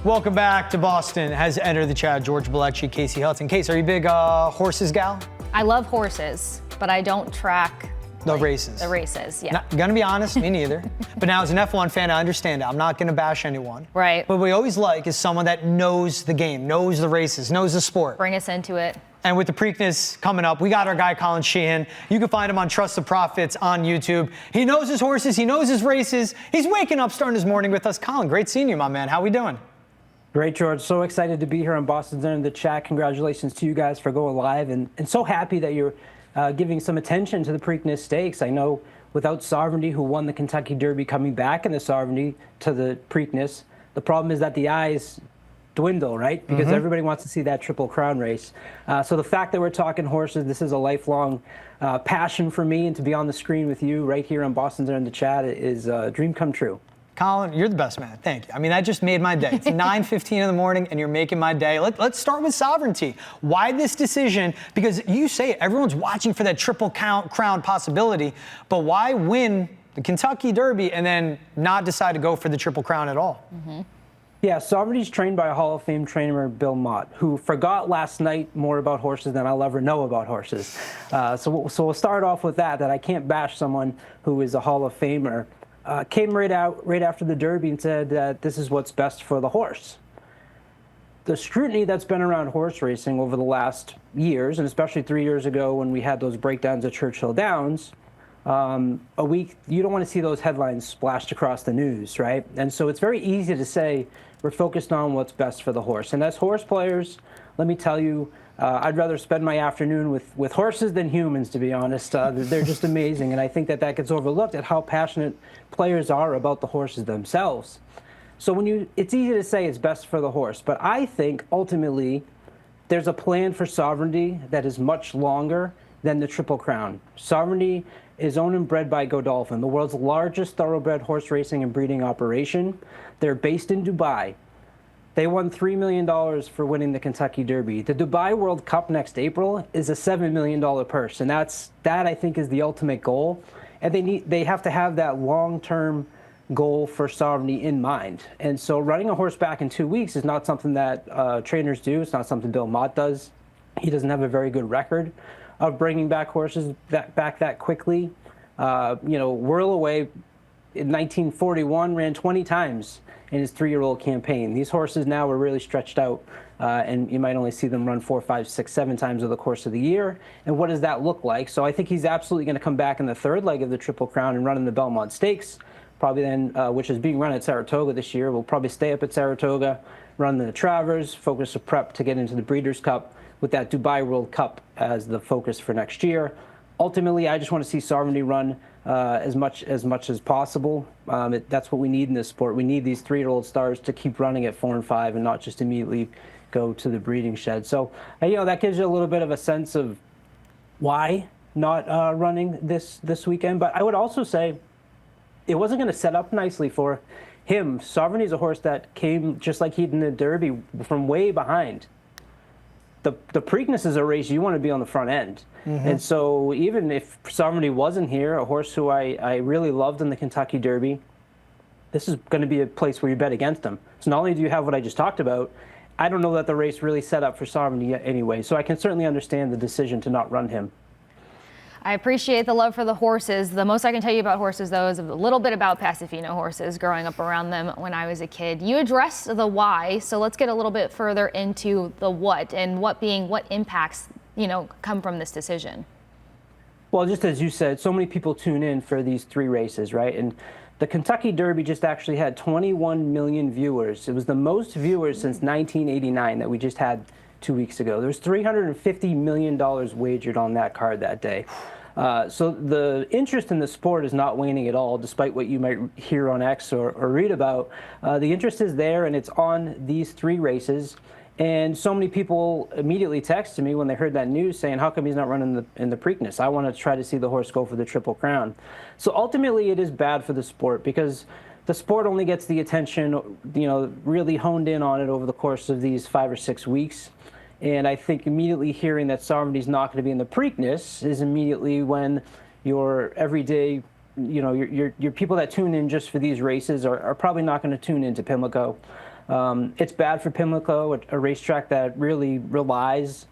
Welcome back to Boston. Has entered the chat George Blecci, Casey Hudson. Case, are you a big horses gal? I love horses, but I don't track the races. The races, yeah. Gonna be honest, me neither. But now as an F1 fan, I understand it. I'm not gonna bash anyone. Right. But what we always like is someone that knows the game, knows the races, knows the sport. Bring us into it. And with the Preakness coming up, we got our guy Colin Sheehan. You can find him on Trust the Profits on YouTube. He knows his horses, he knows his races. He's waking up, starting his morning with us. Colin, great seeing you, my man. How we doing? Great, George. So excited to be here on Boston's End in the chat. Congratulations to you guys for going live, and so happy that you're giving some attention to the Preakness Stakes. I know without Sovereignty, who won the Kentucky Derby, coming back in the Sovereignty to the Preakness, the problem is that the eyes dwindle, right? Because everybody wants to see that Triple Crown race. So the fact that we're talking horses, this is a lifelong passion for me, and to be on the screen with you right here on Boston's End in the chat is a dream come true. Colin, you're the best man. Thank you. I mean, that just made my day. It's 9:15 in the morning, and you're making my day. Let's start with Sovereignty. Why this decision? Because you say it, everyone's watching for that Triple Crown possibility, but why win the Kentucky Derby and then not decide to go for the Triple Crown at all? Yeah, Sovereignty's trained by a Hall of Fame trainer, Bill Mott, who forgot last night more about horses than I'll ever know about horses. So we'll start off with that I can't bash someone who is a Hall of Famer. Came right after the Derby and said that this is what's best for the horse. The scrutiny that's been around horse racing over the last years, and especially 3 years ago when we had those breakdowns at Churchill Downs, a week, you don't want to see those headlines splashed across the news, right? And so it's very easy to say we're focused on what's best for the horse. And as horse players, let me tell you, I'd rather spend my afternoon with horses than humans, to be honest. They're just amazing, and I think that gets overlooked at how passionate players are about the horses themselves. So it's easy to say it's best for the horse, but I think ultimately there's a plan for Sovereignty that is much longer than the Triple Crown. Sovereignty is owned and bred by Godolphin, the world's largest thoroughbred horse racing and breeding operation. They're based in Dubai. They won $3 million for winning the Kentucky Derby. The Dubai World Cup next April is a $7 million purse, and that I think is the ultimate goal. And they have to have that long-term goal for Sovereignty in mind. And so running a horse back in 2 weeks is not something that trainers do. It's not something Bill Mott does. He doesn't have a very good record of bringing back horses back that quickly. Whirl Away in 1941 ran 20 times in his 3-year-old campaign. These horses now are really stretched out, and you might only see them run 4, 5, 6, 7 times over the course of the year. And what does that look like? So I think he's absolutely going to come back in the third leg of the Triple Crown and run in the Belmont Stakes, probably then, which is being run at Saratoga this year. We'll probably stay up at Saratoga, run the Travers, focus a prep to get into the Breeders' Cup with that Dubai World Cup as the focus for next year. Ultimately, I just want to see Sovereignty run as much as possible. That's what we need in this sport. We need these 3-year-old stars to keep running at 4 and 5 and not just immediately go to the breeding shed. So, that gives you a little bit of a sense of why not running this weekend. But I would also say it wasn't going to set up nicely for him. Sovereignty is a horse that came, just like he did in the Derby, from way behind. The Preakness is a race you want to be on the front end. And so even if Sovereignty wasn't here, a horse who I really loved in the Kentucky Derby, this is going to be a place where you bet against him. So not only do you have what I just talked about, I don't know that the race really set up for Sovereignty yet anyway. So I can certainly understand the decision to not run him. I appreciate the love for the horses. The most I can tell you about horses, though, is a little bit about Pasifino horses, growing up around them when I was a kid. You addressed the why, so let's get a little bit further into the what, and what impacts, come from this decision. Well, just as you said, so many people tune in for these 3 races, right? And the Kentucky Derby just actually had 21 million viewers. It was the most viewers since 1989 that we just had 2 weeks ago. There's $350 million wagered on that card that day. So the interest in the sport is not waning at all, despite what you might hear on X or read about. The interest is there, and it's on these 3 races. And so many people immediately texted me when they heard that news saying, how come he's not running in the Preakness? I want to try to see the horse go for the Triple Crown. So ultimately, it is bad for the sport because the sport only gets the attention, really honed in on it over the course of these 5 or 6 weeks. And I think immediately hearing that Sovereignty is not going to be in the Preakness is immediately when your everyday, your people that tune in just for these races are probably not going to tune into Pimlico. It's bad for Pimlico, a racetrack that really relies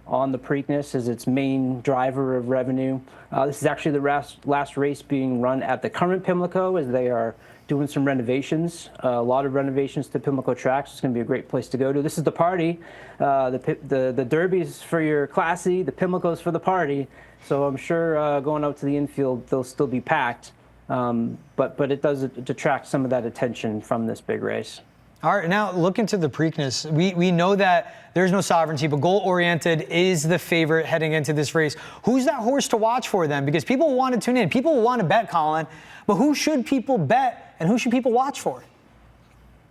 on the Preakness as its main driver of revenue. This is actually the last race being run at the current Pimlico, as they are doing some renovations, a lot of renovations to Pimlico tracks. It's going to be a great place to go to. This is the party. The Derby's for your classy, the Pimlico's for the party. So I'm sure going out to the infield, they'll still be packed. But it does detract some of that attention from this big race. All right, now look into the Preakness. We know that there's no sovereignty, but goal-oriented is the favorite heading into this race. Who's that horse to watch for then? Because people want to tune in. People want to bet, Colin, but who should people bet and who should people watch for?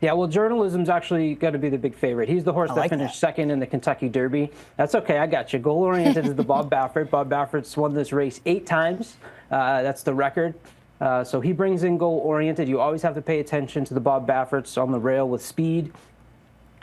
Yeah, well, Journalism's actually going to be the big favorite. He's the horse that finished second in the Kentucky Derby. That's okay, I got you. Goal-oriented is the Bob Baffert. Bob Baffert's won this race 8 times. That's the record. So he brings in goal-oriented. You always have to pay attention to the Bob Bafferts on the rail with speed.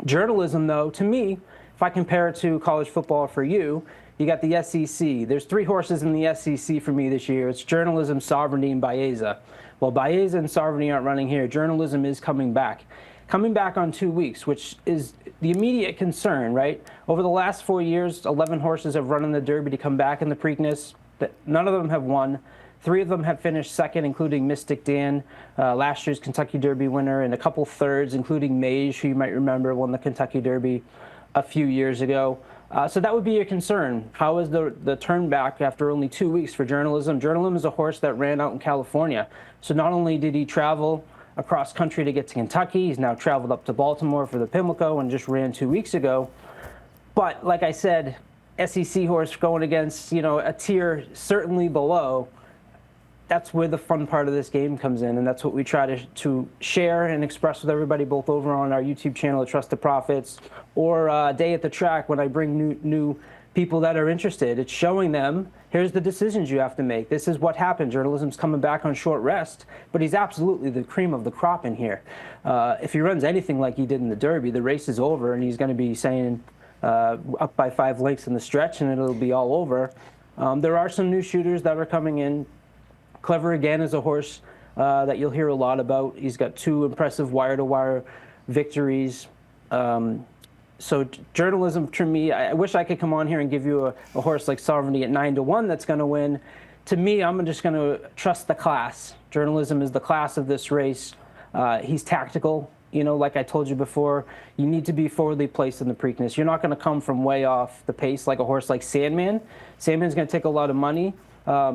Journalism, though, to me, if I compare it to college football for you, you got the SEC. There's 3 horses in the SEC for me this year. It's Journalism, Sovereignty, and Baeza. Well, Baeza and Sovereignty aren't running here. Journalism is coming back. Coming back on 2 weeks, which is the immediate concern, right? Over the last 4 years, 11 horses have run in the Derby to come back in the Preakness. None of them have won. 3 of them have finished second, including Mystic Dan, last year's Kentucky Derby winner, and a couple thirds, including Mage, who you might remember won the Kentucky Derby a few years ago. So that would be your concern. How is the turn back after only 2 weeks for Journalism? Journalism is a horse that ran out in California. So not only did he travel across country to get to Kentucky, he's now traveled up to Baltimore for the Pimlico and just ran 2 weeks ago. But like I said, SEC horse going against, a tier certainly below. That's where the fun part of this game comes in, and that's what we try to share and express with everybody, both over on our YouTube channel at Trusted Profits or Day at the Track when I bring new people that are interested. It's showing them, here's the decisions you have to make. This is what happened. Journalism's coming back on short rest, but he's absolutely the cream of the crop in here. If he runs anything like he did in the Derby, the race is over, and he's going to be saying up by 5 lengths in the stretch, and it'll be all over. There are some new shooters that are coming in. Clever Again is a horse that you'll hear a lot about. He's got 2 impressive wire-to-wire victories. So Journalism, to me, I wish I could come on here and give you a horse like Sovereignty at 9-1 that's going to win. To me, I'm just going to trust the class. Journalism is the class of this race. He's tactical. Like I told you before, you need to be forwardly placed in the Preakness. You're not going to come from way off the pace like a horse like Sandman. Sandman's going to take a lot of money.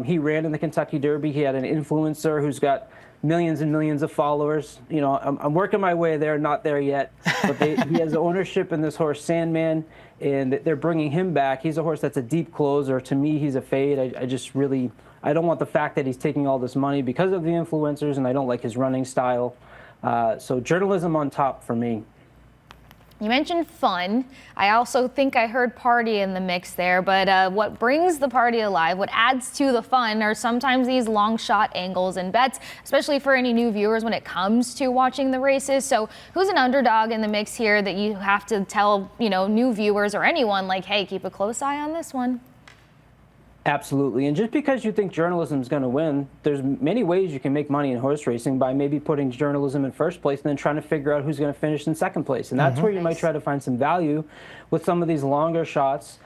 He ran in the Kentucky Derby. He had an influencer who's got millions and millions of followers. I'm working my way there, not there yet. But he has ownership in this horse, Sandman, and they're bringing him back. He's a horse that's a deep closer. To me, he's a fade. I don't want the fact that he's taking all this money because of the influencers, and I don't like his running style. So Journalism on top for me. You mentioned fun. I also think I heard party in the mix there, but what brings the party alive, what adds to the fun are sometimes these long shot angles and bets, especially for any new viewers when it comes to watching the races. So who's an underdog in the mix here that you have to tell, new viewers or anyone like, hey, keep a close eye on this one? Absolutely. And just because you think Journalism is going to win, there's many ways you can make money in horse racing by maybe putting Journalism in first place and then trying to figure out who's going to finish in second place. And that's where you might try to find some value with some of these longer shots.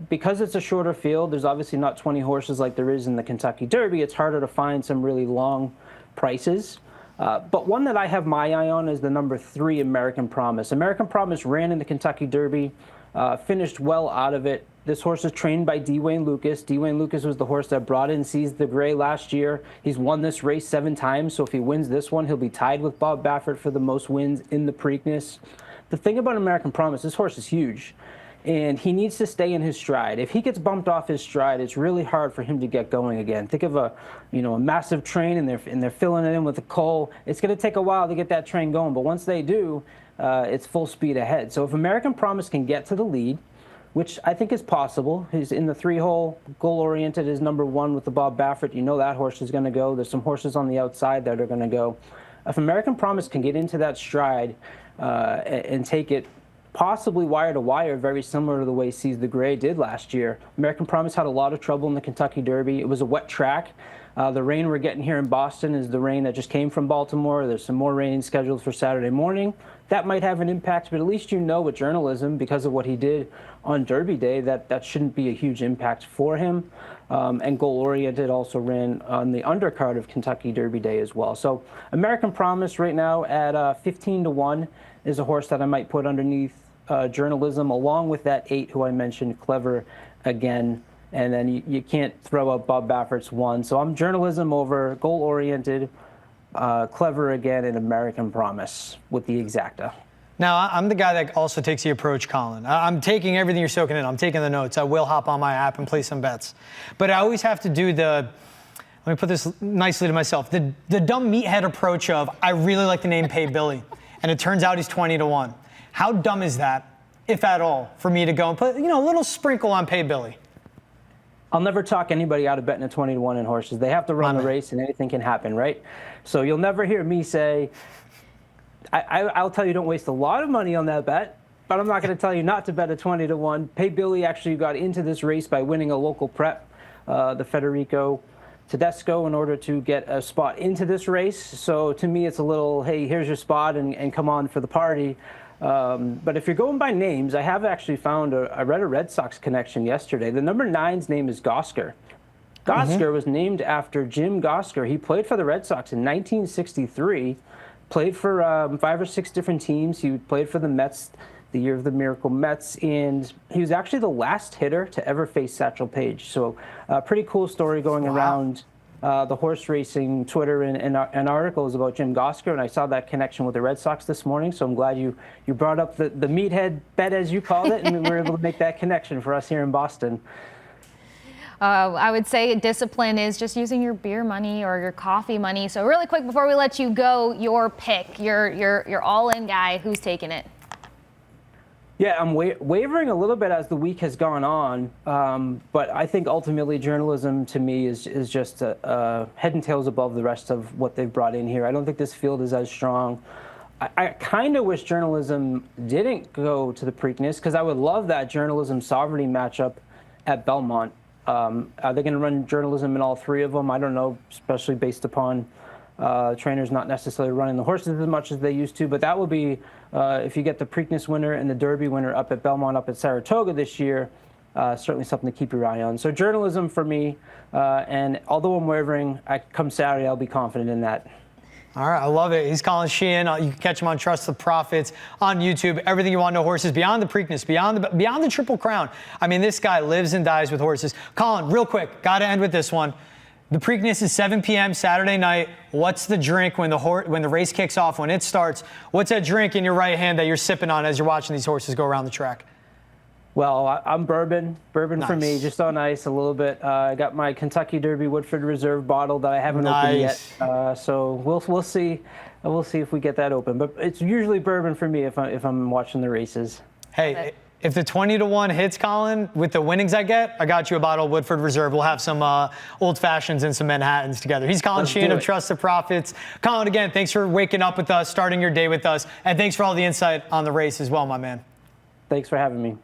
Because it's a shorter field, there's obviously not 20 horses like there is in the Kentucky Derby. It's harder to find some really long prices. But one that I have my eye on is the number 3, American Promise. American Promise ran in the Kentucky Derby, finished well out of it. This horse is trained by D. Wayne Lucas. D. Wayne Lucas was the horse that brought in Seize the Gray last year. He's won this race 7 times, so if he wins this one, he'll be tied with Bob Baffert for the most wins in the Preakness. The thing about American Promise, this horse is huge, and he needs to stay in his stride. If he gets bumped off his stride, it's really hard for him to get going again. Think of a massive train, and they're filling it in with the coal. It's going to take a while to get that train going, but once they do, it's full speed ahead. So if American Promise can get to the lead, which I think is possible. He's in the 3-hole, goal-oriented is number 1 with the Bob Baffert. You know that horse is going to go. There's some horses on the outside that are going to go. If American Promise can get into that stride and take it possibly wire to wire, very similar to the way Seize the Gray did last year. American Promise had a lot of trouble in the Kentucky Derby. It was a wet track. The rain we're getting here in Boston is the rain that just came from Baltimore. There's some more rain scheduled for Saturday morning. that might have an impact, but at least you know with journalism, because of what he did on Derby Day, that shouldn't be a huge impact for him. And Goal Oriented also ran on the undercard of Kentucky Derby Day as well. So American Promise right now at 15-1 is a horse that I might put underneath journalism, along with that 8 who I mentioned, Clever again. And then you can't throw out Bob Baffert's 1. So I'm journalism over Goal Oriented, Clever again, and American Promise with the exacta. Now, I'm the guy that also takes the approach, Colin. I'm taking everything you're soaking in. I'm taking the notes. I will hop on my app and play some bets. But I always have to do let me put this nicely to myself, the dumb meathead approach of, I really like the name Pay Billy, and it turns out he's 20-1. How dumb is that, if at all, for me to go and put, a little sprinkle on Pay Billy? I'll never talk anybody out of betting a 20-1 in horses. They have to run the race, and anything can happen, right? So you'll never hear me say, I'll tell you don't waste a lot of money on that bet, but I'm not going to tell you not to bet a 20-1. Pay Billy actually got into this race by winning a local prep, the Federico Tedesco, in order to get a spot into this race. So to me, it's a little, hey, here's your spot and come on for the party. But if you're going by names, I have actually found I read a Red Sox connection yesterday. The number 9's name is Gosker. Gosker was named after Jim Gosker. He played for the Red Sox in 1963. Played for 5 or 6 different teams. He played for the Mets, the year of the Miracle Mets, and he was actually the last hitter to ever face Satchel Paige. So pretty cool story going around the horse racing Twitter and articles about Jim Gosker, and I saw that connection with the Red Sox this morning, so I'm glad you brought up the meathead bet, as you called it, and we were able to make that connection for us here in Boston. I would say discipline is just using your beer money or your coffee money. So really quick before we let you go, your pick, your all-in guy, who's taking it? Yeah, I'm wavering a little bit as the week has gone on, but I think ultimately journalism to me is just head and tails above the rest of what they've brought in here. I don't think this field is as strong. I kind of wish journalism didn't go to the Preakness, because I would love that journalism sovereignty matchup at Belmont. Are they going to run journalism in all 3 of them? I don't know, especially based upon trainers not necessarily running the horses as much as they used to. But that will be, if you get the Preakness winner and the Derby winner up at Belmont, up at Saratoga this year, certainly something to keep your eye on. So journalism for me, and although I'm wavering, come Saturday, I'll be confident in that. All right, I love it. He's Colin Sheehan. You can catch him on Trust the Profits on YouTube. Everything you want to know horses, beyond the Preakness, beyond the Triple Crown. I mean, this guy lives and dies with horses. Colin, real quick, got to end with this one. The Preakness is 7 p.m. Saturday night. What's the drink when the race kicks off, when it starts? What's that drink in your right hand that you're sipping on as you're watching these horses go around the track? Well, I'm bourbon Nice. For me, just on ice a little bit. I got my Kentucky Derby Woodford Reserve bottle that I haven't opened yet. So we'll see. We'll see if we get that open. But it's usually bourbon for me if I'm watching the races. Hey, if the 20-1 hits, Colin, with the winnings I get, I got you a bottle of Woodford Reserve. We'll have some Old Fashions and some Manhattans together. He's Colin Sheehan of Trust the Profits. Colin, again, thanks for waking up with us, starting your day with us, and thanks for all the insight on the race as well, my man. Thanks for having me.